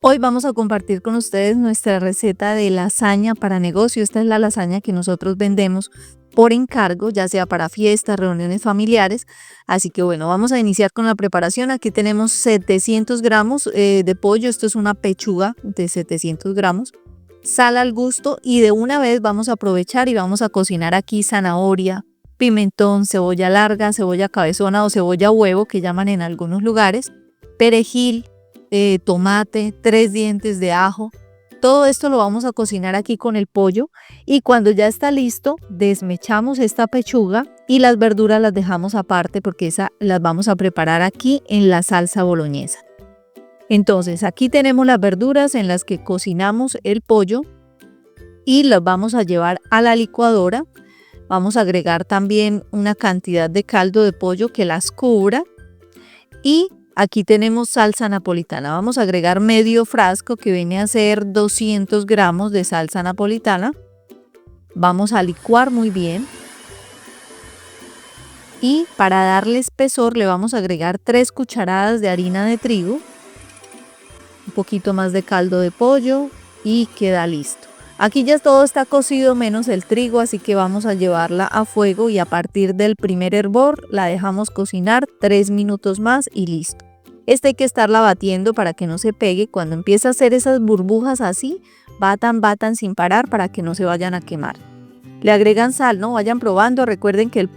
Hoy vamos a compartir con ustedes nuestra receta de lasaña para negocio. Esta es la lasaña que nosotros vendemos por encargo, ya sea para fiestas, reuniones familiares. Así que bueno, vamos a iniciar con la preparación. Aquí tenemos 700 gramos de pollo. Esto es una pechuga de 700 gramos. Sal al gusto y de una vez vamos a aprovechar y vamos a cocinar aquí zanahoria, pimentón, cebolla larga, cebolla cabezona o cebolla huevo que llaman en algunos lugares, perejil, tomate, 3 dientes de ajo. Todo esto lo vamos a cocinar aquí con el pollo y cuando ya está listo, desmechamos esta pechuga y las verduras las dejamos aparte porque esas las vamos a preparar aquí en la salsa boloñesa. Entonces, aquí tenemos las verduras en las que cocinamos el pollo y las vamos a llevar a la licuadora. Vamos a agregar también una cantidad de caldo de pollo que las cubra y aquí tenemos salsa napolitana. Vamos a agregar medio frasco que viene a ser 200 gramos de salsa napolitana. Vamos a licuar muy bien. Y para darle espesor le vamos a agregar 3 cucharadas de harina de trigo. Un poquito más de caldo de pollo y queda listo. Aquí ya todo está cocido menos el trigo, así que vamos a llevarla a fuego y a partir del primer hervor la dejamos cocinar 3 minutos más y listo. Hay que estarla batiendo para que no se pegue. Cuando empieza a hacer esas burbujas así, batan sin parar para que no se vayan a quemar. Le agregan sal, ¿no? Vayan probando. Recuerden que el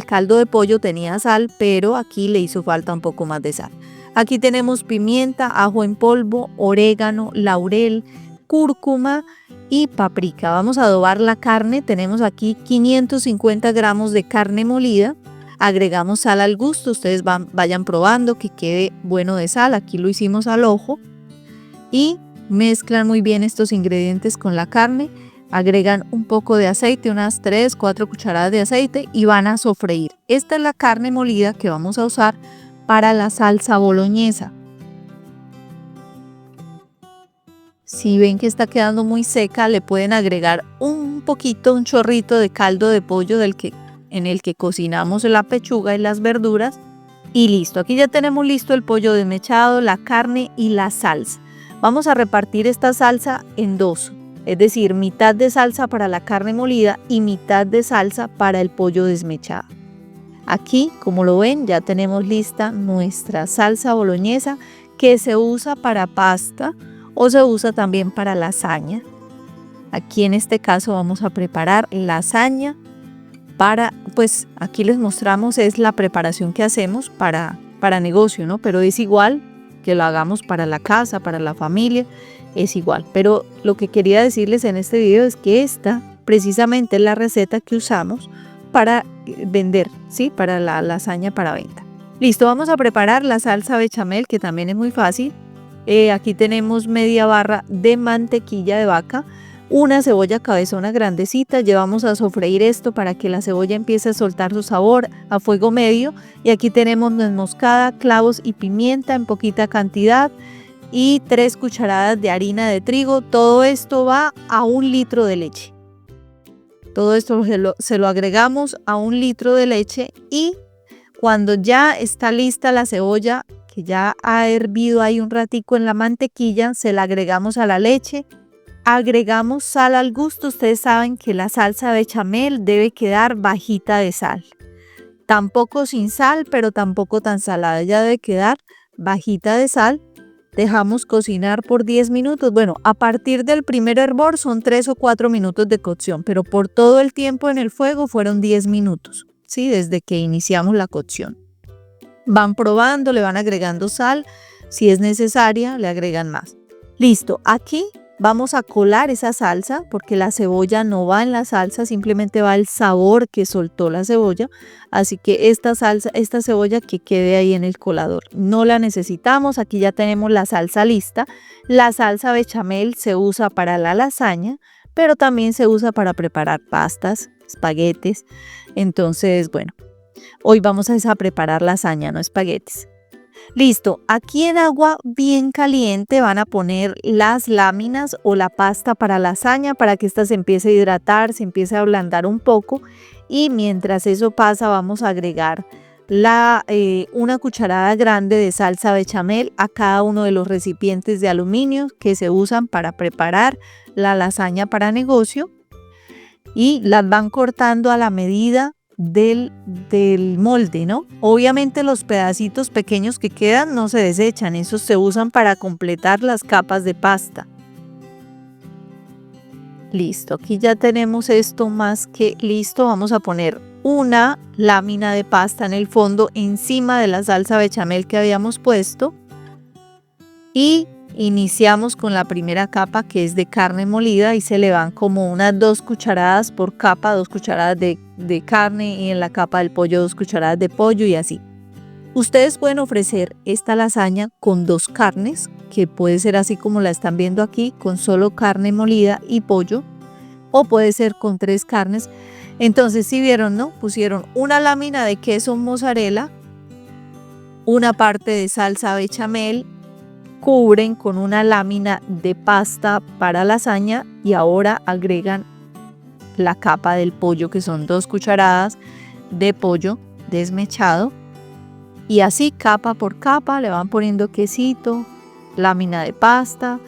caldo de pollo tenía sal, pero aquí le hizo falta un poco más de sal. Aquí tenemos pimienta, ajo en polvo, orégano, laurel, cúrcuma y paprika. Vamos a adobar la carne. Tenemos aquí 550 gramos de carne molida. Agregamos sal al gusto, ustedes vayan probando que quede bueno de sal, aquí lo hicimos al ojo y mezclan muy bien estos ingredientes con la carne, agregan un poco de aceite, unas 3-4 cucharadas de aceite y van a sofreír. Esta es la carne molida que vamos a usar para la salsa boloñesa. Si ven que está quedando muy seca, le pueden agregar un chorrito de caldo de pollo en el que cocinamos la pechuga y las verduras y listo. Aquí ya tenemos listo el pollo desmechado, la carne y la salsa. Vamos a repartir esta salsa en dos, es decir, mitad de salsa para la carne molida y mitad de salsa para el pollo desmechado. Aquí, como lo ven, ya tenemos lista nuestra salsa boloñesa que se usa para pasta o se usa también para lasaña. Aquí en este caso vamos a preparar lasaña. Pues aquí les mostramos es la preparación que hacemos para negocio, ¿no? Pero es igual que lo hagamos para la casa, para la familia, es igual. Pero lo que quería decirles en este video es que esta precisamente es la receta que usamos para vender, ¿sí? Para la lasaña para venta. Listo, vamos a preparar la salsa bechamel, que también es muy fácil. Aquí tenemos media barra de mantequilla de vaca, una cebolla cabezona grandecita, llevamos a sofreír esto para que la cebolla empiece a soltar su sabor a fuego medio y aquí tenemos nuez moscada, clavos y pimienta en poquita cantidad y 3 cucharadas de harina de trigo. Todo esto va a 1 litro de leche. Todo esto se lo agregamos a 1 litro de leche y cuando ya está lista la cebolla, que ya ha hervido ahí un ratico en la mantequilla, se la agregamos a la leche. Agregamos sal al gusto. Ustedes saben que la salsa bechamel debe quedar bajita de sal. Tampoco sin sal, pero tampoco tan salada. Ya debe quedar bajita de sal. Dejamos cocinar por 10 minutos. Bueno, a partir del primer hervor son 3 o 4 minutos de cocción, pero por todo el tiempo en el fuego fueron 10 minutos, ¿sí? Desde que iniciamos la cocción. Van probando, le van agregando sal. Si es necesaria, le agregan más. Listo, aquí vamos a colar esa salsa porque la cebolla no va en la salsa, simplemente va el sabor que soltó la cebolla. Así que esta cebolla que quede ahí en el colador. No la necesitamos, aquí ya tenemos la salsa lista. La salsa bechamel se usa para la lasaña, pero también se usa para preparar pastas, espaguetes. Entonces, bueno, hoy vamos a preparar lasaña, no espaguetes. Listo, aquí en agua bien caliente van a poner las láminas o la pasta para lasaña para que esta se empiece a hidratar, se empiece a ablandar un poco y mientras eso pasa vamos a agregar una cucharada grande de salsa bechamel a cada uno de los recipientes de aluminio que se usan para preparar la lasaña para negocio, y las van cortando a la medida del molde, ¿no? Obviamente los pedacitos pequeños que quedan no se desechan, esos se usan para completar las capas de pasta. Listo, aquí ya tenemos esto más que listo. Vamos a poner una lámina de pasta en el fondo encima de la salsa bechamel que habíamos puesto y iniciamos con la primera capa, que es de carne molida, y se le van como unas 2 cucharadas por capa, 2 cucharadas de carne, y en la capa del pollo 2 cucharadas de pollo, y así. Ustedes pueden ofrecer esta lasaña con 2 carnes, que puede ser así como la están viendo aquí, con solo carne molida y pollo, o puede ser con 3 carnes. Entonces, si vieron, ¿no? Pusieron una lámina de queso mozzarella, una parte de salsa bechamel, cubren con una lámina de pasta para lasaña y ahora agregan la capa del pollo, que son 2 cucharadas de pollo desmechado, y así capa por capa le van poniendo quesito, lámina de pasta.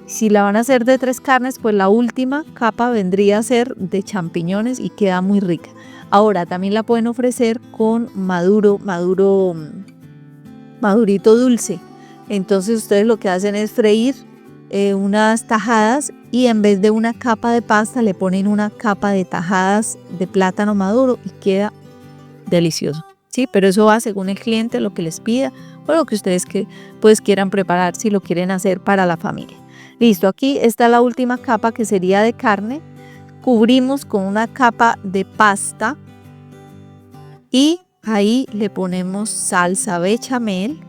Si la van a hacer de 3 carnes, pues la última capa vendría a ser de champiñones y queda muy rica. Ahora también la pueden ofrecer con madurito dulce. Entonces ustedes lo que hacen es freír unas tajadas, y en vez de una capa de pasta le ponen una capa de tajadas de plátano maduro y queda delicioso. Sí, pero eso va según el cliente, lo que les pida o lo que ustedes pues quieran preparar, si lo quieren hacer para la familia. Listo, aquí está la última capa, que sería de carne. Cubrimos con una capa de pasta y ahí le ponemos salsa bechamel.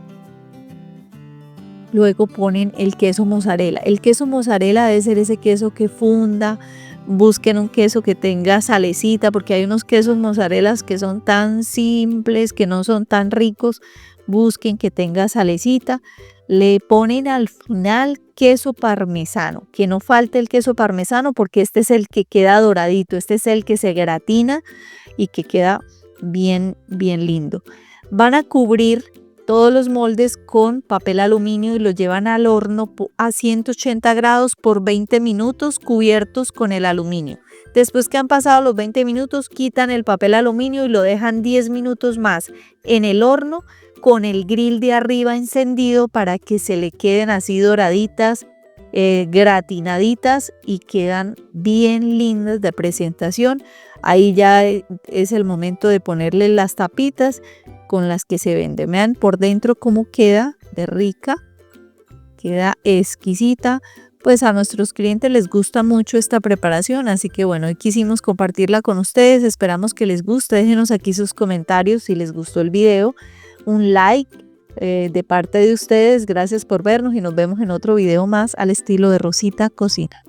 Luego ponen el queso mozzarella. El queso mozzarella debe ser ese queso que funda. Busquen un queso que tenga salecita, porque hay unos quesos mozzarella que son tan simples, que no son tan ricos. Busquen que tenga salecita. Le ponen al final queso parmesano, que no falte el queso parmesano, porque este es el que queda doradito, este es el que se gratina y que queda bien, bien lindo. Van a cubrir todos los moldes con papel aluminio y los llevan al horno a 180 grados por 20 minutos cubiertos con el aluminio. Después que han pasado los 20 minutos, quitan el papel aluminio y lo dejan 10 minutos más en el horno con el grill de arriba encendido para que se le queden así doraditas, gratinaditas, y quedan bien lindas de presentación. Ahí ya es el momento de ponerle las tapitas con las que se vende. Vean por dentro cómo queda de rica, queda exquisita. Pues a nuestros clientes les gusta mucho esta preparación, así que bueno, hoy quisimos compartirla con ustedes. Esperamos que les guste. Déjenos aquí sus comentarios si les gustó el video, un like de parte de ustedes. Gracias por vernos y nos vemos en otro video más al estilo de Rosita Cocina.